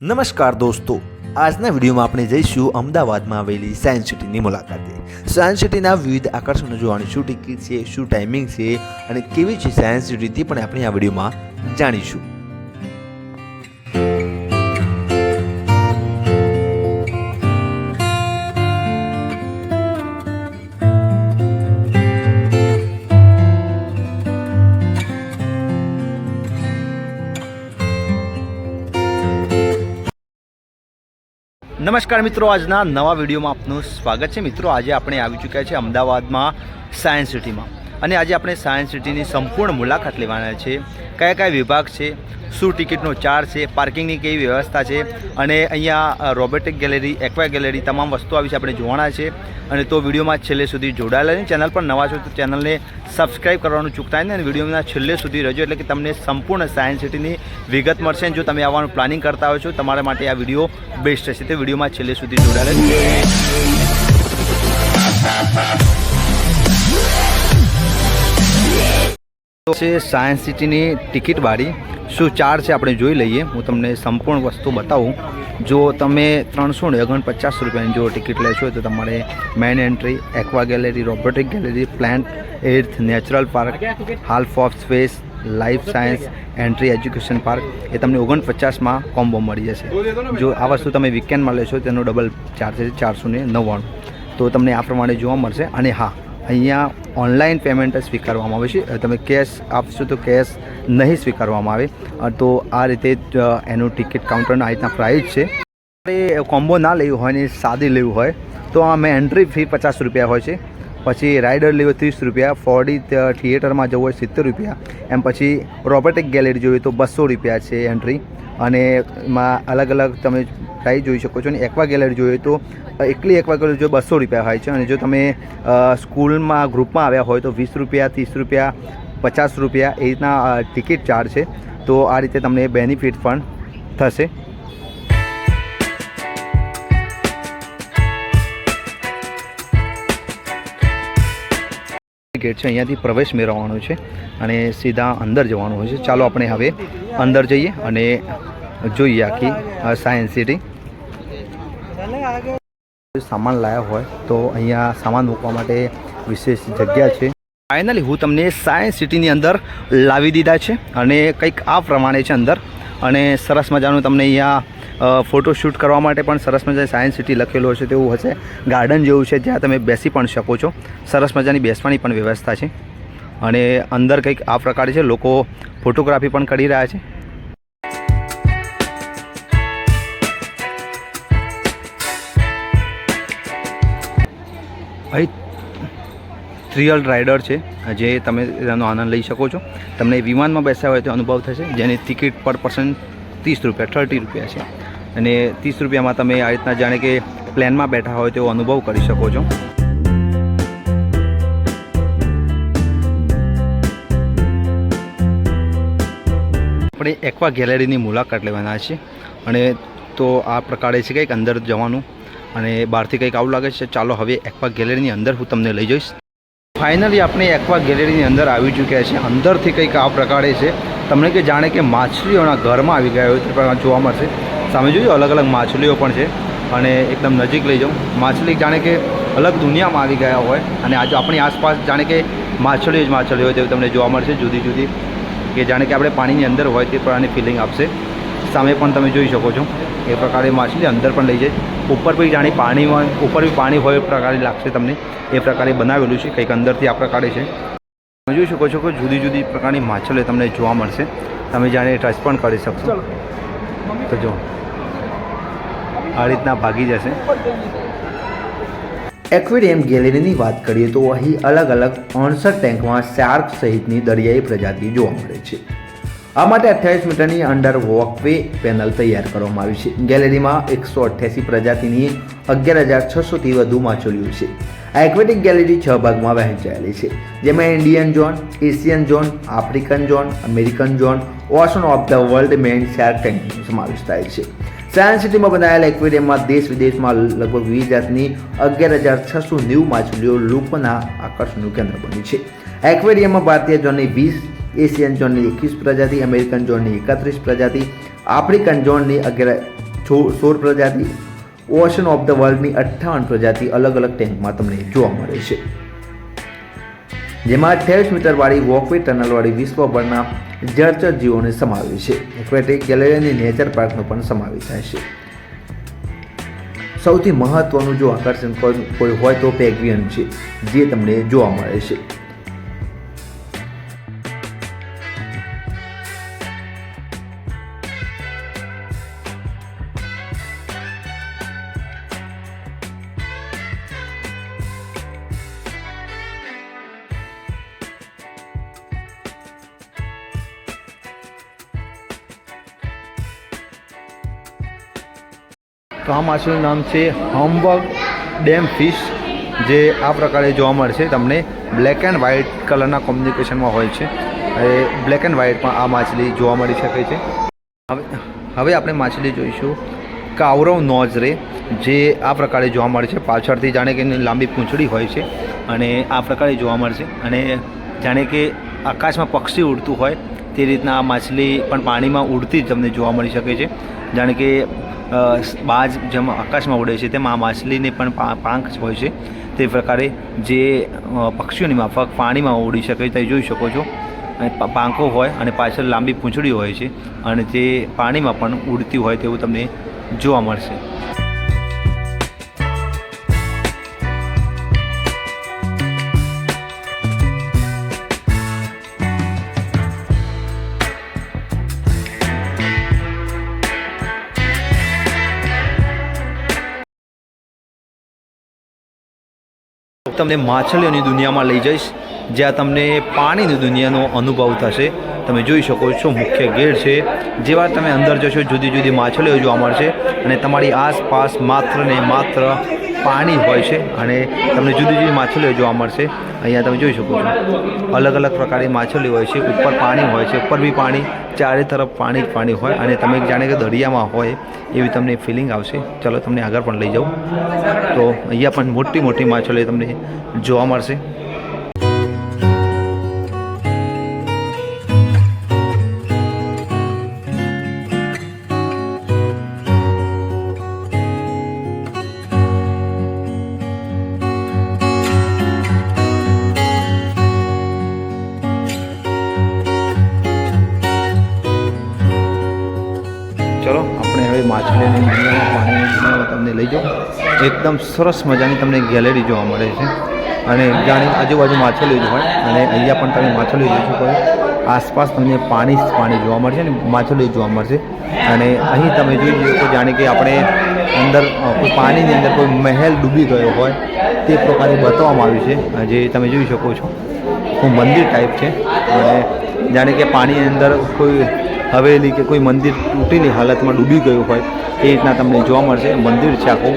નમસ્કાર દોસ્તો, આજના વિડીયોમાં આપણે જઈશું અમદાવાદમાં આવેલી સાયન્સ સિટીની મુલાકાતે। સાયન્સ સિટીના વિવિધ આકર્ષણો જોવાની શું ટિકિટ છે, શું ટાઈમિંગ છે અને કેવી છે સાયન્સ સિટી તે પણ આપણે આ વિડીયોમાં જાણીશું। નમસ્કાર મિત્રો, આજના નવા વિડીયોમાં આપનું સ્વાગત છે। મિત્રો, આજે આપણે આવી ચૂક્યા છે અમદાવાદમાં સાયન્સ સિટીમાં અને આજે આપણે સાયન્સ સિટીની સંપૂર્ણ મુલાકાત લેવાના છે। કયા કયા વિભાગ છે, શું ટિકિટનો ચાર્જ છે, પાર્કિંગની કેવી વ્યવસ્થા છે અને અહીંયા રોબોટિક ગેલેરી, એક્વા ગેલેરી તમામ વસ્તુઓ વિશે આપણે જોવાના છે। અને તો વિડીયોમાં છેલ્લે સુધી જોડાયેલા છે। ચેનલ પર નવા છો તો ચેનલને સબસ્ક્રાઈબ કરવાનું ચૂકતા નહીં અને વિડીયોના છેલ્લે સુધી રહેજો, એટલે કે તમને સંપૂર્ણ સાયન્સ સિટીની વિગત મળશે। જો તમે આવવાનું પ્લાનિંગ કરતા હોય છો, તમારા માટે આ વિડીયો બેસ્ટ રહેશે, તો વિડીયોમાં છેલ્લે સુધી જોડાયેલા છે। સાયન્સ સિટીની ટિકિટ વાળી શું ચાર્જ છે આપણે જોઈ લઈએ। હું તમને સંપૂર્ણ વસ્તુ બતાવું। જો તમે 349 રૂપિયાની જો ટિકિટ લેશો તો તમારે main entry, aqua gallery, robotic gallery, plant earth, natural park, half of space, life science, entry education park એ તમને 49માં કોમ્બો મળી જશે। જો આ વસ્તુ તમે વીકેન્ડમાં લેશો તેનો ડબલ ચાર્જ છે 499, તો તમને આ પ્રમાણે જોવા મળશે। અને હા, અહીંયા ઓનલાઈન પેમેન્ટ સ્વીકારવામાં આવે છે, તમે કેશ આપશો તો કેશ નહીં સ્વીકારવામાં આવે। તો આ રીતે એનું ટિકિટ કાઉન્ટરના આ રીતના પ્રાઇસ છે। કોમ્બો ના લેવું હોય ને સાદી લેવું હોય તો આમાં એન્ટ્રી ફી 50 રૂપિયા હોય છે, પછી રાઇડર લેવો 30 રૂપિયા, 4D થિયેટરમાં જવું હોય 70 રૂપિયા, એમ પછી રોબોટિક ગેલેરી જોઈએ તો 200 રૂપિયા છે એન્ટ્રી, અને એમાં અલગ અલગ તમે પ્રાઇસ જોઈ શકો છો। અને એક્વા ગેલેરી જોઈએ તો એકલી એક્વા ગેલેરી જો 200 રૂપિયા હોય છે, અને જો તમે સ્કૂલમાં ગ્રુપમાં આવ્યા હોય તો 20 રૂપિયા, 30 રૂપિયા, 50 રૂપિયા એ રીતના ટિકિટ ચાર્જ છે। તો આ રીતે તમને બેનિફિટ પણ થશે। ગેટ છે, અહીંયાથી પ્રવેશ મેળવવાનો છે અને સીધા અંદર જવાનું હોય છે। ચાલો આપણે હવે અંદર જઈએ અને જોઈએ આખી સાયન્સ સિટી। સામાન લાવ્યા હોય તો અહીંયા સામાન મૂકવા માટે વિશેષ જગ્યા છે। ફાઇનલી હું તમને સાયન્સ સિટીની અંદર લાવી દીધા છે અને કંઈક આ પ્રમાણે છે અંદર, અને સરસ મજાનું તમને અહીંયા ફોટોશૂટ કરવા માટે પણ સરસ મજાની સાયન્સ સિટી લખેલું હશે તેવું હશે। ગાર્ડન જેવું છે જ્યાં તમે બેસી પણ શકો છો, સરસ મજાની બેસવાની પણ વ્યવસ્થા છે। અને અંદર કંઈક આ પ્રકારે છે, લોકો ફોટોગ્રાફી પણ કરી રહ્યા છે। અહીં થ્રિલ રાઇડર છે જે તમે એનો આનંદ લઈ શકો છો। તમને વિમાનમાં બેસ્યા હોય તો અનુભવ થશે, જેની ટિકિટ પર પર્સન 30 રૂપિયા, 30 રૂપિયા છે, અને 30 રૂપિયામાં તમે આ રીતના જાણે કે પ્લેનમાં બેઠા હોય તેવો અનુભવ કરી શકો છો। આપણે એક્વા ગેલેરીની મુલાકાત લેવાના છે, અને તો આ પ્રકારે છે કંઈક અંદર જવાનું, અને બહારથી કંઈક આવું લાગે છે। ચાલો હવે એક્વા ગેલેરીની અંદર હું તમને લઈ જઈશ। ફાઇનલી આપણે એક્વા ગેલેરીની અંદર આવી ચૂક્યા છે। અંદરથી કંઈક આ પ્રકારે છે, તમને કે જાણે કે માછલીઓના ઘરમાં આવી ગયા હોય તે પ્રમાણે જોવા મળશે। સામે જોયું અલગ અલગ માછલીઓ પણ છે, અને એકદમ નજીક લઈ જાઉં, માછલી જાણે કે અલગ દુનિયામાં આવી ગયા હોય, અને આજે આપણી આસપાસ જાણે કે માછલીઓ જ માછલીઓ હોય તેવું તમને જોવા મળશે, જુદી જુદી, કે જાણે કે આપણે પાણીની અંદર હોય તે પ્રકારની ફિલિંગ આપશે। સામે પણ તમે જોઈ શકો છો એ પ્રકારે માછલી અંદર પણ લઈ જાય, ઉપર બી જાણે પાણીમાં ઉપર બી પાણી હોય એ પ્રકારે લાગશે તમને, એ પ્રકારે બનાવેલું છે કંઈક અંદરથી આ પ્રકારે છે। તમે જોઈ શકો છો કે જુદી જુદી પ્રકારની માછલીઓ તમને જોવા મળશે, તમે જાણે ટચ પણ કરી શકશો। તો જો આ રીતના ભાગી જશે। એક્વેરિયમ ગેલેરીની વાત કરીએ તો અહીં અલગ અલગ 69 ટેન્કમાં શાર્ક સહિતની દરિયાઈ પ્રજાતિ જોવા મળે છે। આ માટે 28 મીટરની અંડર વોકવે પેનલ તૈયાર કરવામાં આવી છે। ગેલેરીમાં 188 પ્રજાતિની 11,600થી વધુ માછલીઓ છે। આ એક્વેટિક ગેલેરી 6 ભાગમાં વહેંચાયેલી છે, જેમાં Indian zone, Asian zone, African zone, American zone, ocean of the world main shark ટેન્કનો સમાવેશ થાય છે। સાયન્સ સિટીમાં બનાવેલા એક્વેરિયમમાં દેશ વિદેશમાં લગભગ 20 જાતની 11,690 માછલીઓ લોકોના આકર્ષણનું કેન્દ્ર બની છે। એક્વેરિયમમાં ભારતીય ઝોનની 20, એશિયન ઝોનની 21 પ્રજાતિ, અમેરિકન ઝોનની 31 પ્રજાતિ, આફ્રિકન ઝોનની 16 પ્રજાતિ, ઓશન ઓફ ધ વર્લ્ડની 58 પ્રજાતિ અલગ અલગ ટેન્કમાં તમને જોવા મળે છે, જેમાં 28 મીટરવાળી વોકવે ટનલવાળી વિશ્વભરના જળચર જીવોને સમાવેશ છે. એક્વેટિક ગેલેરી અને નેચર પાર્કનો પણ સમાવેશ થાય છે. સૌથી મહત્વનું જો આકર્ષણ કોઈ હોય તો પેંગ્વિયન છે, જે તમને જોવા મળે છે. તો આ માછલીનું નામ છે હમ્બગ ડેમ ફિશ, જે આ પ્રકારે જોવા મળશે. તમને બ્લેક એન્ડ વ્હાઇટ કલરના કોમ્યુનિકેશનમાં હોય છે. બ્લેક એન્ડ વ્હાઇટમાં આ માછલી જોવા મળી શકે છે. હવે આપણે માછલી જોઈશું કાવરવ નોઝરે, જે આ પ્રકારે જોવા મળે છે. પાછળથી જાણે કે લાંબી પૂંછડી હોય છે અને આ પ્રકારે જોવા મળશે. અને જાણે કે આકાશમાં પક્ષી ઉડતું હોય તે રીતના આ માછલી પણ પાણીમાં ઉડતી જ તમને જોવા મળી શકે છે. જાણે કે બાજ જેમ આકાશમાં ઉડે છે તેમ આ માછલીને પણ પાંખ હોય છે. તે પ્રકારે જે પક્ષીઓની માફક પાણીમાં ઉડી શકે તે જોઈ શકો છો. પાંખો હોય અને પાછળ લાંબી પૂંછડી હોય છે અને તે પાણીમાં પણ ઉડતી હોય તેવું તમને જોવા મળશે. તમને માછલીઓની દુનિયામાં લઈ જઈશ, જ્યાં તમને પાણીની દુનિયાનો અનુભવ થશે. તમે જોઈ શકો છો મુખ્ય ગેટ છે. જેવા તમે અંદર જશો જુદી જુદી માછલીઓ જોવા મળશે અને તમારી આસપાસ માત્ર ને માત્ર પાણી હોય છે અને તમને જુદી જુદી માછલીઓ જોવા મળશે. અહીંયા તમે જોઈ શકો છો અલગ અલગ પ્રકારની માછલી હોય છે. ઉપર પાણી હોય છે, ઉપર બી પાણી, ચારે તરફ પાણી જ પાણી હોય અને તમે જાણે કે દરિયામાં હોય એવી તમને ફિલિંગ આવશે. ચલો તમને આગળ પણ લઈ જાઉં. તો અહીંયા પણ મોટી મોટી માછલીઓ તમને જોવા મળશે. ચલો આપણે હવે માછલીની દુનિયામાં, પાણીની દુનિયામાં તમને લઈ જાઉં. એકદમ સરસ મજાની તમને ગેલેરી જોવા મળે છે અને જાણે આજુબાજુ માછલીઓ જ હોય અને અહીંયા પણ તમે માછલીઓ જોઈ શકો છો. આસપાસ તમને પાણી જોવા મળશે અને માછલીઓ જોવા મળશે. અને અહીં તમે જોઈ લો તો જાણે કે આપણે અંદર કોઈ પાણીની અંદર કોઈ મહેલ ડૂબી ગયો હોય તે પ્રકારે બતાવવામાં આવ્યું છે. જે તમે જોઈ શકો છો કોઈ મંદિર ટાઈપ છે અને જાણે કે પાણીની અંદર કોઈ હવેલી કે કોઈ મંદિર તૂટેલી હાલતમાં ડૂબી ગયું હોય એ રીતના તમને જોવા મળશે. મંદિર છે આખું.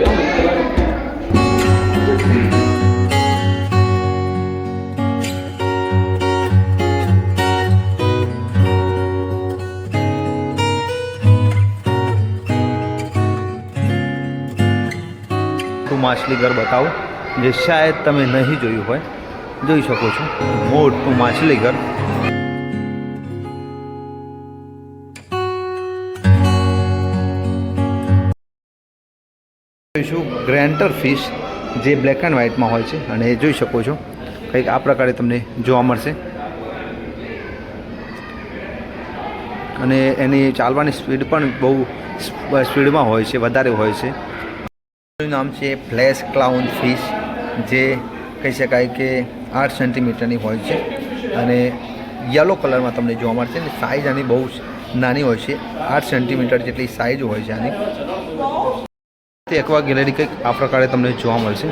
માછલી ઘર બતાવું, જે શાયદ તમે નહીં જોયું હોય. જોઈ શકો છો મોટું માછલી ઘર. ગ્રેન્ટર ફિશ, જે બ્લેક એન્ડ વ્હાઇટમાં હોય છે અને જોઈ શકો છો કંઈક આ પ્રકારે તમને જોવા મળશે. અને એની ચાલવાની સ્પીડ પણ બહુ સ્પીડમાં હોય છે, વધારે હોય છે. એનું નામ છે ફ્લેશ ક્લાઉન ફિશ, જે કહી શકાય કે 8 સેન્ટીમીટરની હોય છે અને યલો કલરમાં તમને જોવા મળશે. અને સાઇઝ આની બહુ નાની હોય છે, 8 સેન્ટીમીટર જેટલી સાઇઝ હોય છે આની. એક્વા ગેલેરી કંઈક આ પ્રકારે તમને જોવા મળશે.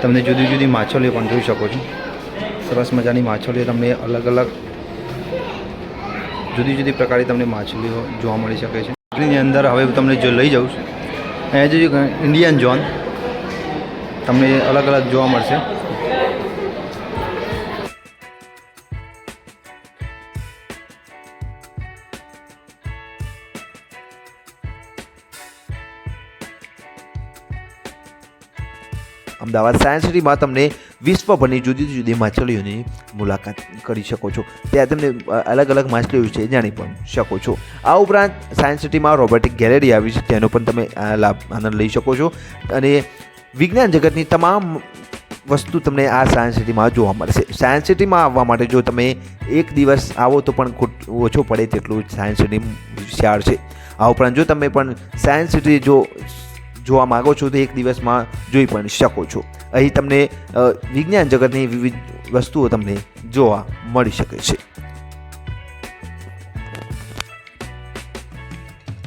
તમને જુદી જુદી માછલીઓ પણ જોઈ શકો છો. સરસ મજાની માછલીઓ તમને અલગ અલગ જુદી જુદી પ્રકારની તમને માછલીઓ જોવા મળી શકે છે. એની અંદર હવે તમને જો લઈ જાઉં છું, અહીંયા જે ઇન્ડિયન ઝોન તમને અલગ અલગ જોવા મળશે. અમદાવાદ સાયન્સ સિટીમાં તમને વિશ્વભરની જુદી જુદી માછલીઓની મુલાકાત કરી શકો છો. ત્યાં તમને અલગ અલગ માછલીઓ વિશે જાણી પણ શકો છો. આ ઉપરાંત સાયન્સ સિટીમાં રોબોટિક ગેલેરી આવી છે, તેનો પણ તમે આનંદ લઈ શકો છો. અને વિજ્ઞાન જગતની તમામ વસ્તુ તમને આ સાયન્સ સિટીમાં જોવા મળશે. સાયન્સ સિટીમાં આવવા માટે જો તમે એક દિવસ આવો તો પણ ઓછો પડે તેટલું સાયન્સ સિટી વિશાળ છે. આ ઉપરાંત જો તમે પણ સાયન્સ સિટી જોવા માગો છો તો એક દિવસમાં જોઈ પણ શકો છો. અહીં તમને વિજ્ઞાન જગતની વિવિધ વસ્તુઓ તમને જોવા મળી શકે છે.